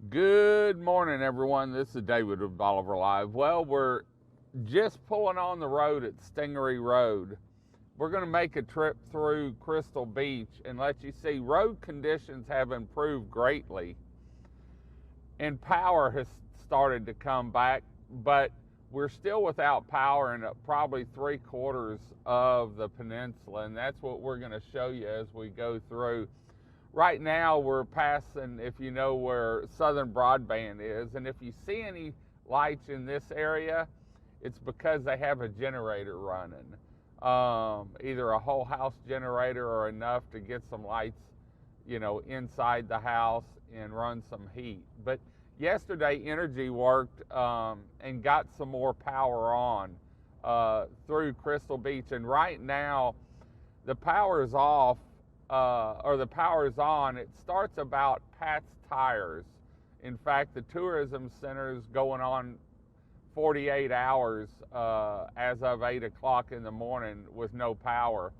Good morning, everyone. This is David with Bolivar Live. Well, we're just pulling on the road at Stingery Road. We're going to make a trip through Crystal Beach and let you see road conditions have improved greatly. And power has started to come back, but we're still without power in probably 3/4 of the peninsula, and that's what we're going to show you as we go through. Right now we're passing, if you know where Southern Broadband is, and if you see any lights in this area, it's because they have a generator running. Either a whole house generator or enough to get some lights, inside the house and run some heat. But yesterday Energy worked and got some more power on through Crystal Beach, and right now the power is off. Or the power is on. It starts about Pat's Tires. In fact, the tourism center is going on 48 hours as of 8 o'clock in the morning with no power.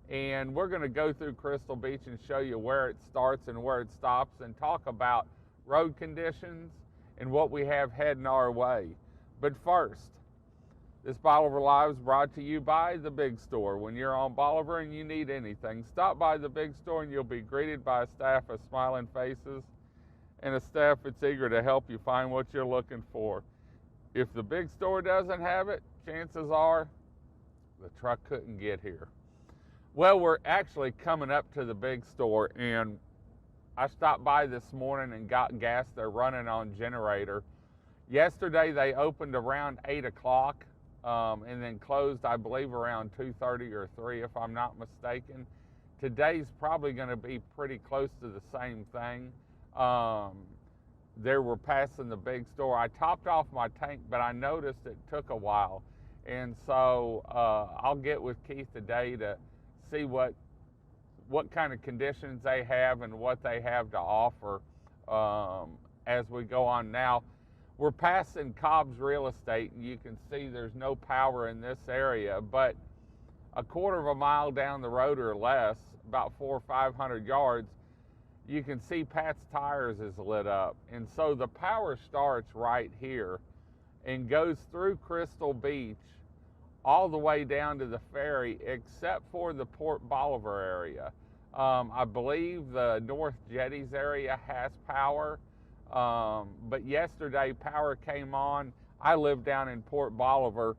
And we're going to go through Crystal Beach and show you where it starts and where it stops and talk about road conditions and what we have heading our way. But first, this Bolivar Live is brought to you by the Big Store. When you're on Bolivar and you need anything, stop by the Big Store and you'll be greeted by a staff of smiling faces and a staff that's eager to help you find what you're looking for. If the Big Store doesn't have it, chances are the truck couldn't get here. Well, we're actually coming up to the Big Store, and I stopped by this morning and got gas. They're running on generator. Yesterday they opened around 8 o'clock. And then closed, I believe, around 2:30 or 3, if I'm not mistaken. Today's probably going to be pretty close to the same thing. They were passing the Big Store. I topped off my tank, but I noticed it took a while. And so I'll get with Keith today to see what kind of conditions they have and what they have to offer as we go on now. We're passing Cobb's Real Estate, and you can see there's no power in this area, but a 1/4 mile down the road or less, about 400 or 500 yards, you can see Pat's Tires is lit up. And so the power starts right here and goes through Crystal Beach all the way down to the ferry, except for the Port Bolivar area. I believe the North Jetties area has power. But yesterday power came on. I live down in Port Bolivar,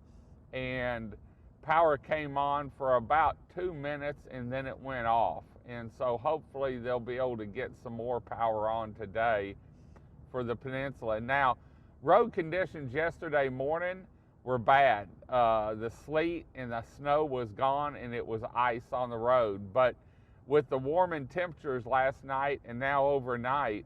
and power came on for about 2 minutes and then it went off. And so hopefully they'll be able to get some more power on today for the peninsula. Now, road conditions yesterday morning were bad. The sleet and the snow was gone and it was ice on the road. But with the warming temperatures last night and now overnight,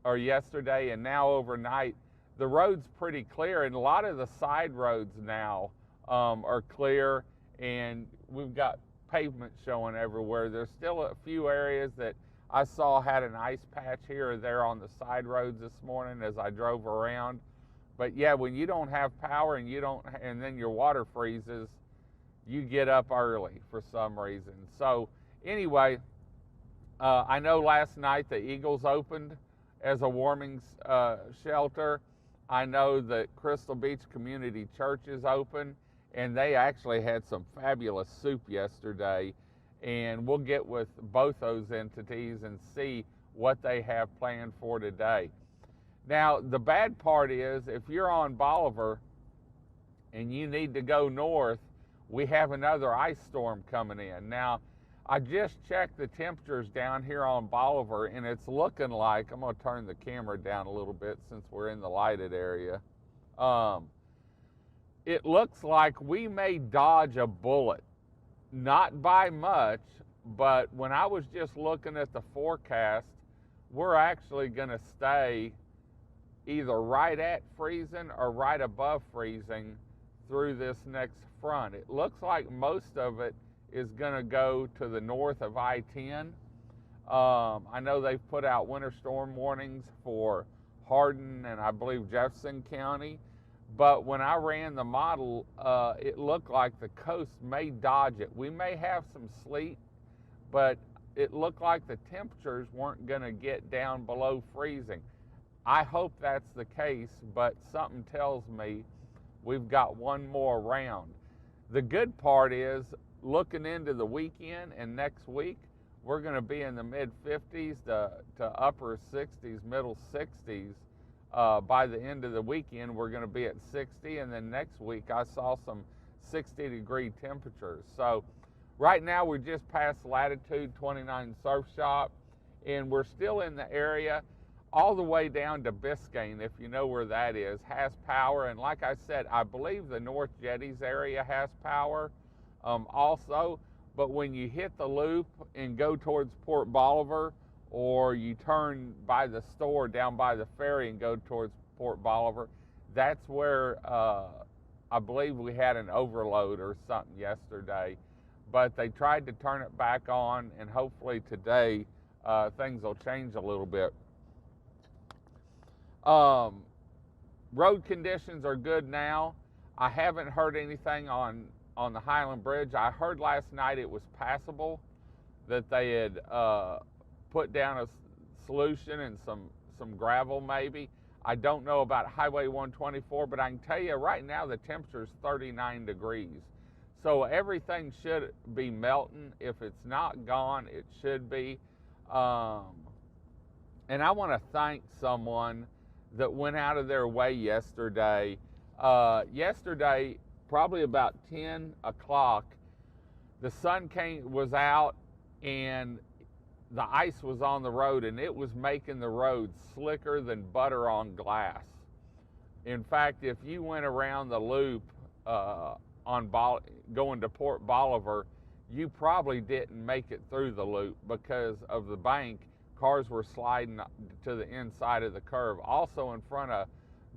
or yesterday and now overnight, the road's pretty clear, and a lot of the side roads now are clear, and we've got pavement showing everywhere. There's still a few areas that I saw had an ice patch here or there on the side roads this morning as I drove around. But yeah, when you don't have power and then your water freezes, you get up early for some reason. So anyway, I know last night the Eagles opened as a warming shelter. I know that Crystal Beach Community Church is open, and they actually had some fabulous soup yesterday, and we'll get with both those entities and see what they have planned for today. Now, the bad part is if you're on Bolivar and you need to go north, we have another ice storm coming in. Now, I just checked the temperatures down here on Bolivar, and it's looking like, I'm going to turn the camera down a little bit since we're in the lighted area. It looks like we may dodge a bullet, not by much, but when I was just looking at the forecast, we're actually going to stay either right at freezing or right above freezing through this next front. It looks like most of it is going to go to the north of I-10. I know they've put out winter storm warnings for Hardin and I believe Jefferson County, but when I ran the model, it looked like the coast may dodge it. We may have some sleet, but it looked like the temperatures weren't going to get down below freezing. I hope that's the case, but something tells me we've got one more round. The good part is, looking into the weekend and next week, we're going to be in the mid 50s to upper 60s, middle 60s. By the end of the weekend, we're going to be at 60, and then next week I saw some 60-degree temperatures. So right now we're just past latitude 29 surf shop, and we're still in the area all the way down to Biscayne, if you know where that is, has power. And like I said, I believe the North Jetties area has power also. But when you hit the loop and go towards Port Bolivar, or you turn by the store down by the ferry and go towards Port Bolivar, that's where I believe we had an overload or something yesterday. But they tried to turn it back on, and hopefully today things will change a little bit. Road conditions are good now. I haven't heard anything on the Highland Bridge. I heard last night it was passable, that they had put down a solution and some gravel maybe. I don't know about Highway 124, but I can tell you right now the temperature is 39 degrees. So everything should be melting. If it's not gone, it should be. And I want to thank someone that went out of their way yesterday. Yesterday, probably about 10 o'clock, the sun was out and the ice was on the road, and it was making the road slicker than butter on glass. In fact, if you went around the loop going to Port Bolivar, you probably didn't make it through the loop because of the bank. Cars were sliding to the inside of the curve. Also in front of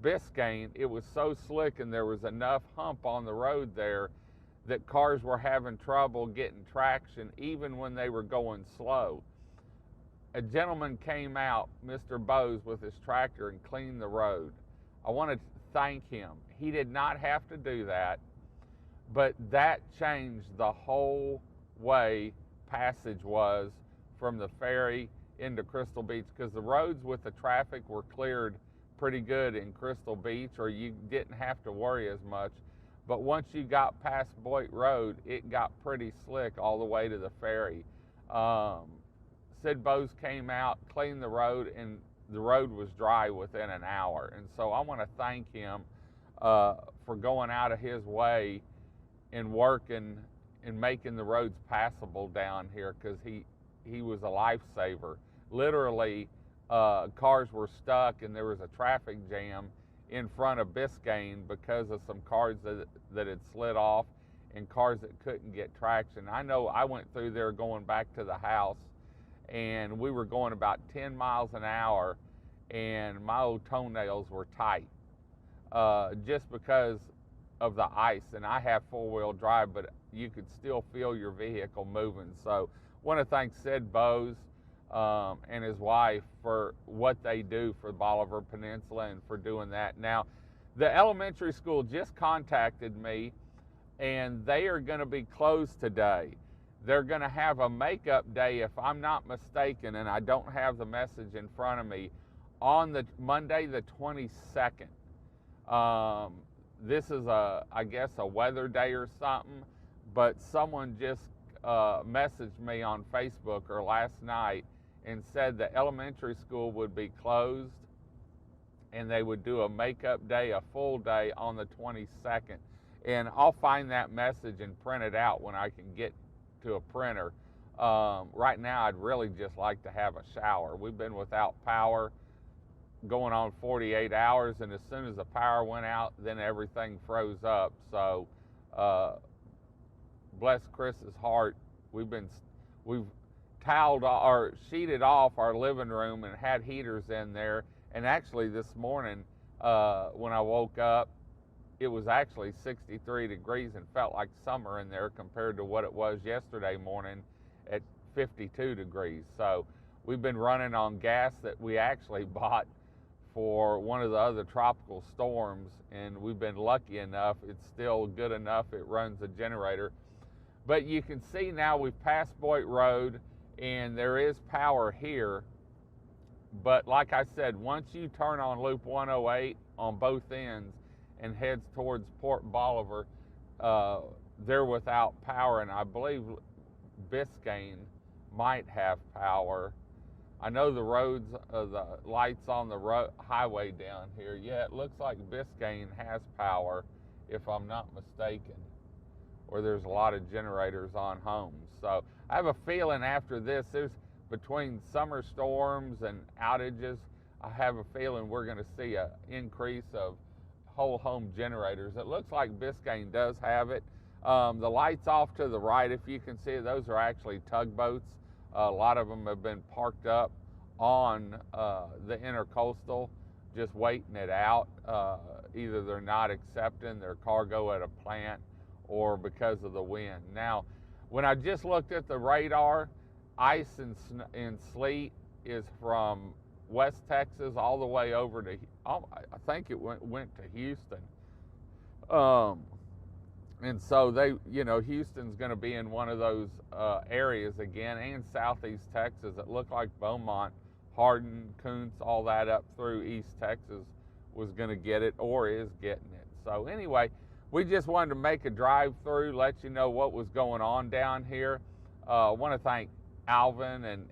Biscayne, it was so slick and there was enough hump on the road there that cars were having trouble getting traction even when they were going slow. A gentleman came out, Mr. Bose, with his tractor and cleaned the road. I want to thank him. He did not have to do that, but that changed the whole way passage was from the ferry into Crystal Beach, because the roads with the traffic were cleared pretty good in Crystal Beach, or you didn't have to worry as much. But once you got past Boyd Road, it got pretty slick all the way to the ferry. Sid Bose came out, cleaned the road, and the road was dry within an hour. And so I want to thank him for going out of his way and working and making the roads passable down here, because he was a lifesaver. Literally, cars were stuck and there was a traffic jam in front of Biscayne because of some cars that had slid off and cars that couldn't get traction. I know I went through there going back to the house, and we were going about 10 miles an hour, and my old toenails were tight just because of the ice. And I have four-wheel drive, but you could still feel your vehicle moving. So I want to thank Sid Bose and his wife for what they do for Bolivar Peninsula and for doing that. Now, the elementary school just contacted me, and they are going to be closed today. They're going to have a makeup day, if I'm not mistaken, and I don't have the message in front of me, on the Monday the 22nd. This is I guess a weather day or something, but someone just messaged me on Facebook or last night and said the elementary school would be closed and they would do a makeup day, a full day, on the 22nd. And I'll find that message and print it out when I can get to a printer. Right now, I'd really just like to have a shower. We've been without power going on 48 hours, and as soon as the power went out, then everything froze up. So bless Chris's heart, we've toweled or sheeted off our living room and had heaters in there. And actually this morning when I woke up, it was actually 63 degrees and felt like summer in there compared to what it was yesterday morning at 52 degrees. So we've been running on gas that we actually bought for one of the other tropical storms, and we've been lucky enough. It's still good enough. It runs a generator. But you can see now we've passed Boyd Road, and there is power here. But like I said, once you turn on Loop 108 on both ends and heads towards Port Bolivar, they're without power, and I believe Biscayne might have power. I know the roads, the lights on the highway down here. Yeah, it looks like Biscayne has power, if I'm not mistaken, or there's a lot of generators on homes. So I have a feeling after this, between summer storms and outages, I have a feeling we're going to see an increase of whole home generators. It looks like Biscayne does have it. The lights off to the right, if you can see, those are actually tugboats. A lot of them have been parked up on the intercoastal, just waiting it out. Either they're not accepting their cargo at a plant or because of the wind. Now, when I just looked at the radar, ice and sleet is from West Texas all the way over to, I think it went to Houston. And so Houston's going to be in one of those areas again, and Southeast Texas. It looked like Beaumont, Hardin, Kuntz, all that up through East Texas was going to get it or is getting it. So anyway, we just wanted to make a drive through, let you know what was going on down here. I want to thank Alvin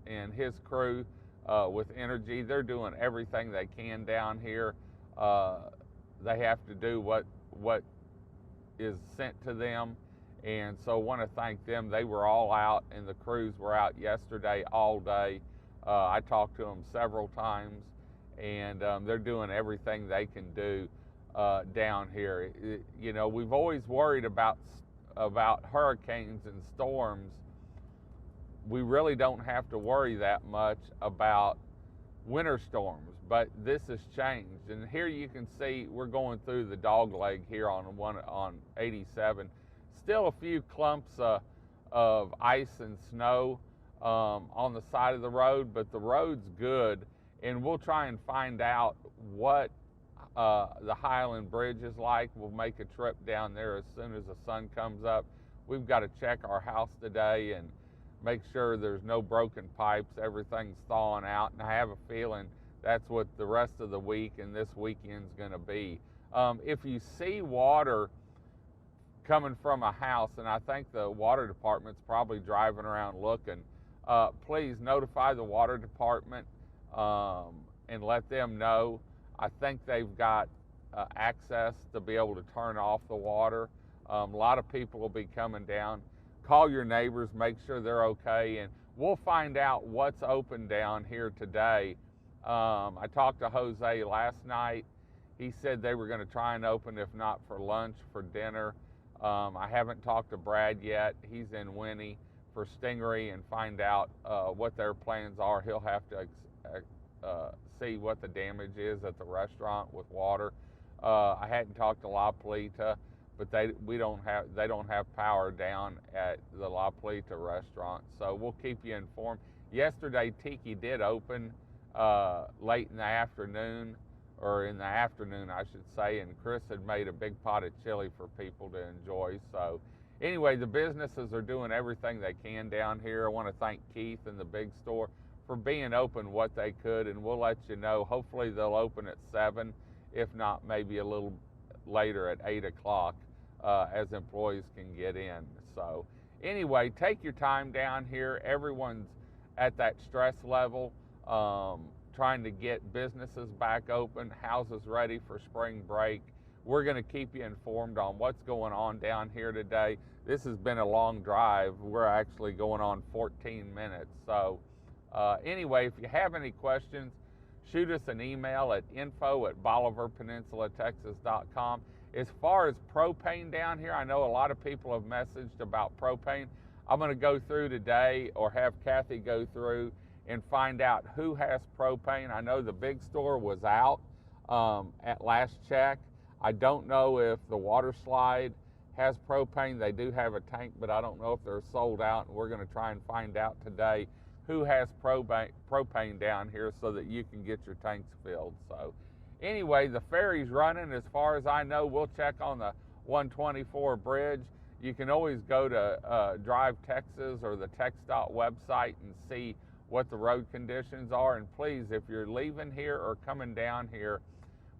and his crew with Energy. They're doing everything they can down here. They have to do what is sent to them, and so I want to thank them. They were all out, and the crews were out yesterday all day. I talked to them several times, and they're doing everything they can do down here. We've always worried about hurricanes and storms. We really don't have to worry that much about winter storms, but this has changed. And here you can see we're going through the dog leg here on 87. Still a few clumps of ice and snow on the side of the road, but the road's good, and we'll try and find out what the Highland Bridge is like. We'll make a trip down there as soon as the sun comes up. We've got to check our house today and make sure there's no broken pipes, everything's thawing out, and I have a feeling that's what the rest of the week and this weekend's going to be. If you see water coming from a house, and I think the water department's probably driving around looking, please notify the water department and let them know. I think they've got access to be able to turn off the water. A lot of people will be coming down. Call your neighbors, make sure they're okay, and we'll find out what's open down here today. I talked to Jose last night. He said they were going to try and open, if not for lunch, for dinner. I haven't talked to Brad yet. He's in Winnie for Stingery and find out what their plans are. He'll have to see what the damage is at the restaurant with water. I hadn't talked to La Plata, but they don't have power down at the La Plata restaurant, so we'll keep you informed. Yesterday, Tiki did open late in the afternoon, or in the afternoon, I should say, and Chris had made a big pot of chili for people to enjoy. So anyway, the businesses are doing everything they can down here. I want to thank Keith and the big store for being open what they could, and we'll let you know. Hopefully they'll open at 7, if not maybe a little later at 8 o'clock as employees can get in. So anyway, take your time down here. Everyone's at that stress level, trying to get businesses back open, houses ready for spring break. We're going to keep you informed on what's going on down here today. This has been a long drive. We're actually going on 14 minutes. So anyway, if you have any questions, shoot us an email at info@BolivarPeninsulaTexas.com. As far as propane down here, I know a lot of people have messaged about propane. I'm going to go through today, or have Kathy go through and find out who has propane. I know the big store was out at last check. I don't know if the water slide has propane. They do have a tank, but I don't know if they're sold out, and we're going to try and find out today who has propane down here so that you can get your tanks filled. So anyway, the ferry's running as far as I know. We'll check on the 124 bridge. You can always go to Drive Texas or the TxDOT website and see what the road conditions are. And please, if you're leaving here or coming down here,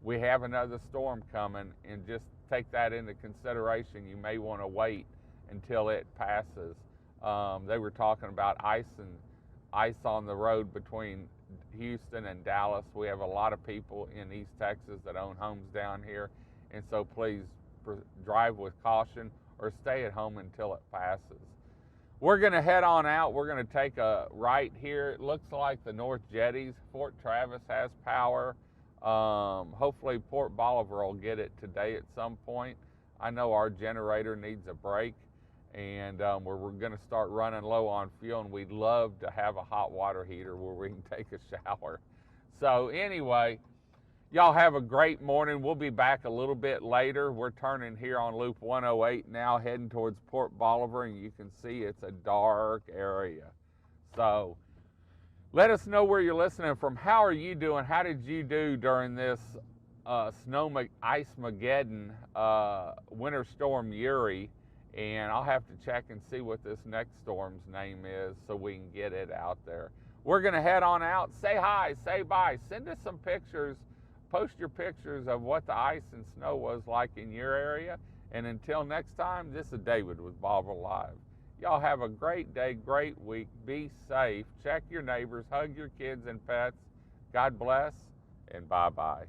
we have another storm coming, and just take that into consideration. You may want to wait until it passes. They were talking about ice on the road between Houston and Dallas. We have a lot of people in East Texas that own homes down here, and so please drive with caution or stay at home until it passes. We're going to head on out. We're going to take a right here. It looks like the North Jetties. Fort Travis has power. Hopefully Port Bolivar will get it today at some point. I know our generator needs a break, and we're going to start running low on fuel, and we'd love to have a hot water heater where we can take a shower. So anyway, y'all have a great morning. We'll be back a little bit later. We're turning here on Loop 108 now, heading towards Port Bolivar, and you can see it's a dark area. So let us know where you're listening from. How are you doing? How did you do during this Ice-Mageddon Winter Storm Uri? And I'll have to check and see what this next storm's name is so we can get it out there. We're going to head on out. Say hi, say bye. Send us some pictures. Post your pictures of what the ice and snow was like in your area. And until next time, this is David with Bolivar Live. Y'all have a great day, great week. Be safe. Check your neighbors. Hug your kids and pets. God bless, and bye-bye.